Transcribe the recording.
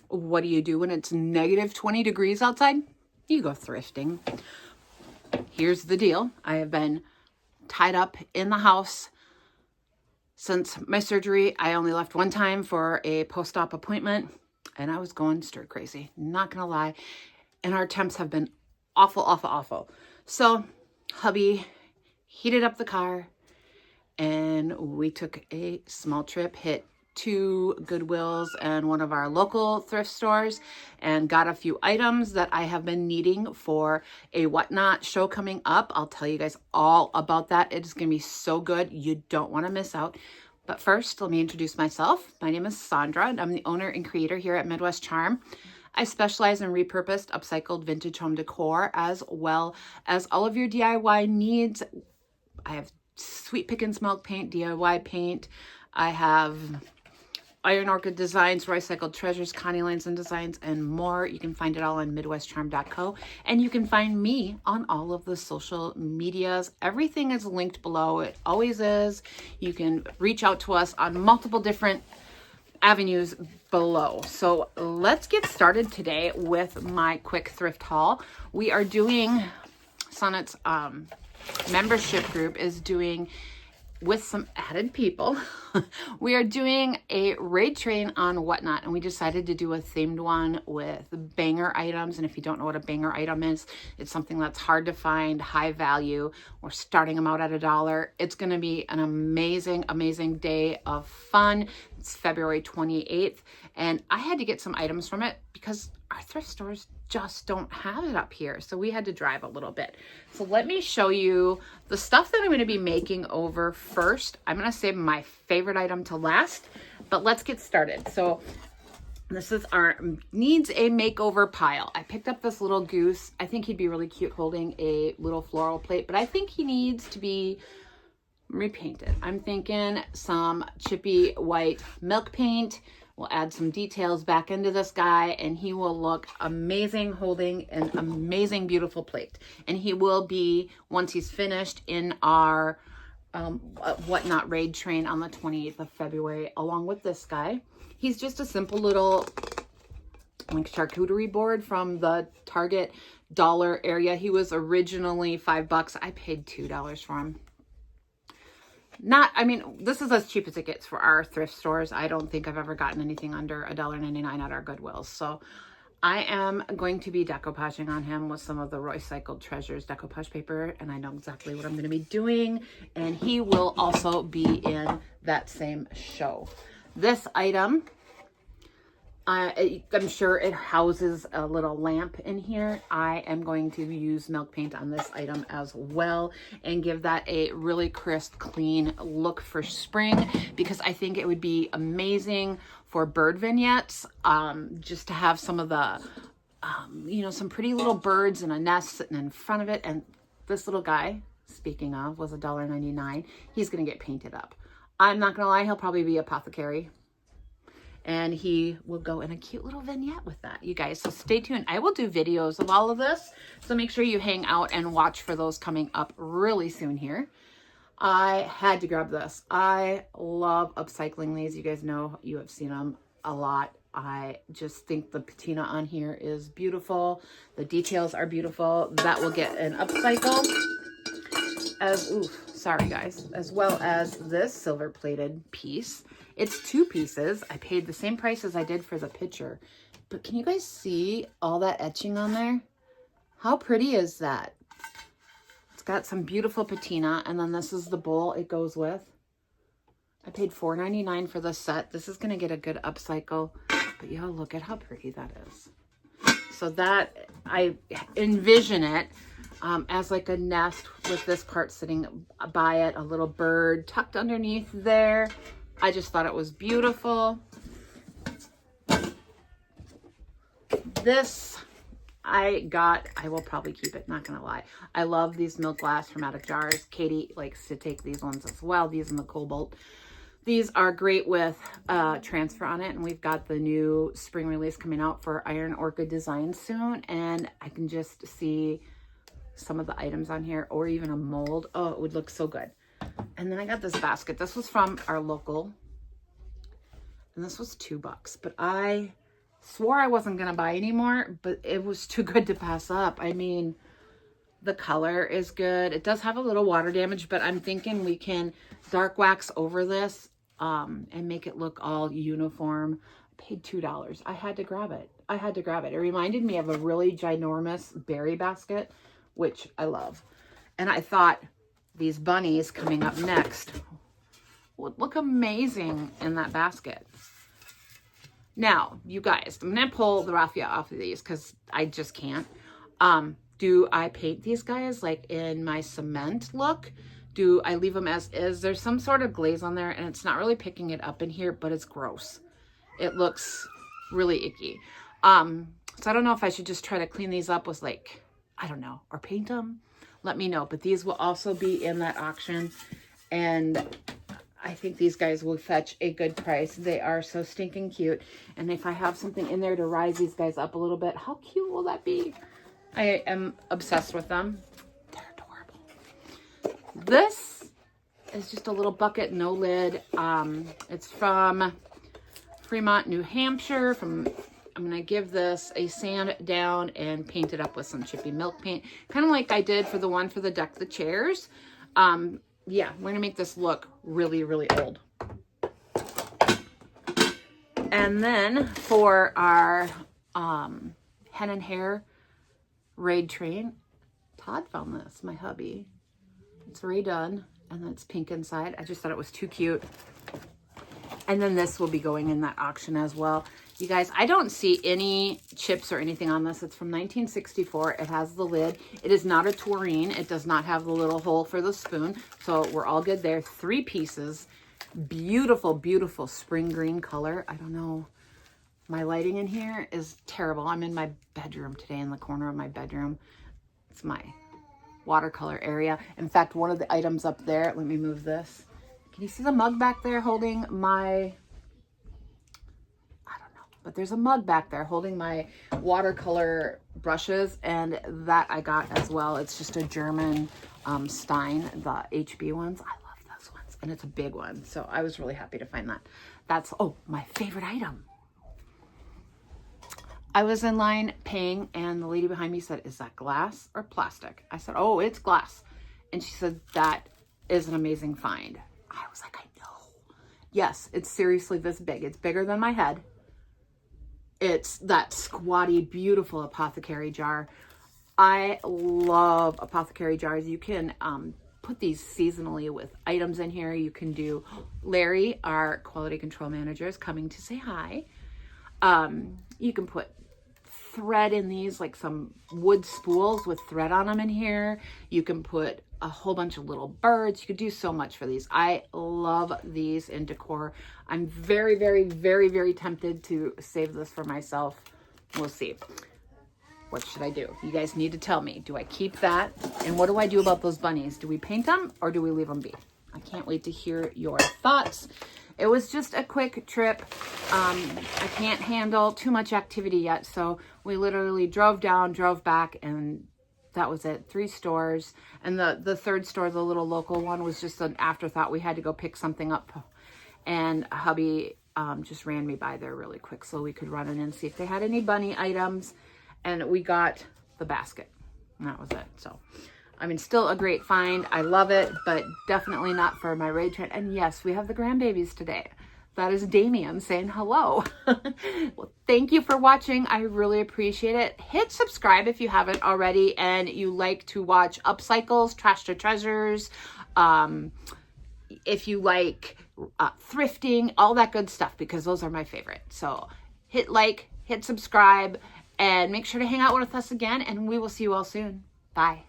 What do you do when it's negative 20 degrees outside? You go thrifting. Here's the deal. I have been tied up in the house since my surgery. I only left one time for a post-op appointment, and I was going stir crazy, not gonna lie. And our temps have been awful, awful, awful. So hubby heated up the car, and we took a small trip, hit 2 Goodwills and one of our local thrift stores, and got a few items that I have been needing for a Whatnot show coming up. I'll tell you guys all about that. It is going to be so good. You don't want to miss out. But first, let me introduce myself. My name is Sandra, and I'm the owner and creator here at Midwest Charm. I specialize in repurposed, upcycled vintage home decor, as well as all of your DIY needs. I have Sweet Pickins milk paint, DIY paint. I have Iron Orchid Designs, Recycled Treasures, Connie Lines and Designs, and more. You can find it all on MidwestCharm.co, and you can find me on all of the social medias. Everything is linked below. It always is. You can reach out to us on multiple different avenues below. So let's get started today with my quick thrift haul. We are doing, Sonnet's membership group is doing, with some added people, we are doing a raid train on Whatnot, and we decided to do a themed one with banger items. And if you don't know what a banger item is, it's something that's hard to find, high value. We're starting them out at $1. It's going to be an amazing, amazing day of fun. It's February 28th, and I had to get some items from it because our thrift stores just don't have it up here. So we had to drive a little bit. So let me show you the stuff that I'm going to be making over first. I'm going to save my favorite item to last, but let's get started. So this is our needs a makeover pile. I picked up this little goose. I think he'd be really cute holding a little floral plate, but I think he needs to be repainted. I'm thinking some chippy white milk paint. We'll add some details back into this guy, and he will look amazing holding an amazing, beautiful plate. And he will be, once he's finished, in our Whatnot raid train on the 28th of February, along with this guy. He's just a simple little like charcuterie board from the Target dollar area. He was originally $5. I paid $2 for him. I mean, this is as cheap as it gets for our thrift stores. I don't think I've ever gotten anything under $1.99 at our Goodwills. So I am going to be decoupaging on him with some of the Recycled Treasures decoupage paper, and I know exactly what I'm going to be doing. And he will also be in that same show. This item, I'm sure it houses a little lamp in here. I am going to use milk paint on this item as well and give that a really crisp, clean look for spring, because I think it would be amazing for bird vignettes, just to have some of the, some pretty little birds in a nest sitting in front of it. And this little guy, speaking of, was $1.99. He's going to get painted up. I'm not going to lie, he'll probably be apothecary. And he will go in a cute little vignette with that, you guys. So stay tuned. I will do videos of all of this. So make sure you hang out and watch for those coming up really soon here. I had to grab this. I love upcycling these. You guys know, you have seen them a lot. I just think the patina on here is beautiful. The details are beautiful. That will get an upcycle. Sorry guys. As well as this silver plated piece. It's 2 pieces. I paid the same price as I did for the picture. But can you guys see all that etching on there? How pretty is that? It's got some beautiful patina. And then this is the bowl it goes with. I paid $4.99 for this set. This is going to get a good upcycle. But y'all, look at how pretty that is. So that, I envision it as like a nest with this part sitting by it. A little bird tucked underneath there. I just thought it was beautiful. This I will probably keep it, not gonna lie. I love these milk glass hermetic jars. Katie likes to take these ones as well, these and the cobalt. These are great with transfer on it, and we've got the new spring release coming out for Iron Orchid Designs soon, and I can just see some of the items on here, or even a mold. Oh, it would look so good. And then I got this basket. This was from our local, and this was $2, but I swore I wasn't going to buy anymore, but it was too good to pass up. I mean, the color is good. It does have a little water damage, but I'm thinking we can dark wax over this and make it look all uniform. I paid $2. I had to grab it. It reminded me of a really ginormous berry basket, which I love. And I thought these bunnies coming up next would look amazing in that basket. Now, you guys, I'm going to pull the raffia off of these because I just can't. Do I paint these guys like in my cement look? Do I leave them as is? There's some sort of glaze on there and it's not really picking it up in here, but it's gross. It looks really icky. So I don't know if I should just try to clean these up with like, I don't know, or paint them. Let me know. But these will also be in that auction. And I think these guys will fetch a good price. They are so stinking cute. And if I have something in there to rise these guys up a little bit, how cute will that be? I am obsessed with them. They're adorable. This is just a little bucket, no lid. It's from Fremont, New Hampshire. I'm going to give this a sand down and paint it up with some chippy milk paint. Kind of like I did for the one for the deck the chairs. Yeah, we're going to make this look really, really old. And then for our hen and hair raid train, Todd found this, my hubby. It's redone, and then it's pink inside. I just thought it was too cute. And then this will be going in that auction as well. You guys, I don't see any chips or anything on this. It's from 1964. It has the lid. It is not a tureen. It does not have the little hole for the spoon. So we're all good there. 3 pieces. Beautiful, beautiful spring green color. I don't know. My lighting in here is terrible. I'm in my bedroom today, in the corner of my bedroom. It's my watercolor area. In fact, one of the items up there, let me move this. Can you see the mug back there holding my, I don't know, but there's a mug back there holding my watercolor brushes, and that I got as well. It's just a German Stein, the HB ones. I love those ones, and it's a big one, so I was really happy to find that. That's, oh, my favorite item. I was in line paying, and the lady behind me said, "Is that glass or plastic?" I said, "Oh, it's glass." And she said, "That is an amazing find." I was like, "I know." Yes, it's seriously this big. It's bigger than my head. It's that squatty, beautiful apothecary jar. I love apothecary jars. You can put these seasonally with items in here. You can do, Larry, our quality control manager, is coming to say hi. You can put thread in these, like some wood spools with thread on them in here. You can put a whole bunch of little birds. You could do so much for these. I love these in decor. I'm very, very, very, very tempted to save this for myself. We'll see. What should I do? You guys need to tell me. Do I keep that? And what do I do about those bunnies? Do we paint them or do we leave them be? I can't wait to hear your thoughts. It was just a quick trip. I can't handle too much activity yet, so we literally drove down, drove back, and that was it. 3 stores. And the third store, the little local one, was just an afterthought. We had to go pick something up, and hubby just ran me by there really quick so we could run in and see if they had any bunny items, and we got the basket. And that was it. So, I mean, still a great find. I love it, but definitely not for my raid train. And yes, we have the grandbabies today. That is Damien saying hello. Well, thank you for watching. I really appreciate it. Hit subscribe if you haven't already and you like to watch upcycles, trash to treasures, if you like thrifting, all that good stuff, because those are my favorite. So hit like, hit subscribe, and make sure to hang out with us again, and we will see you all soon. Bye.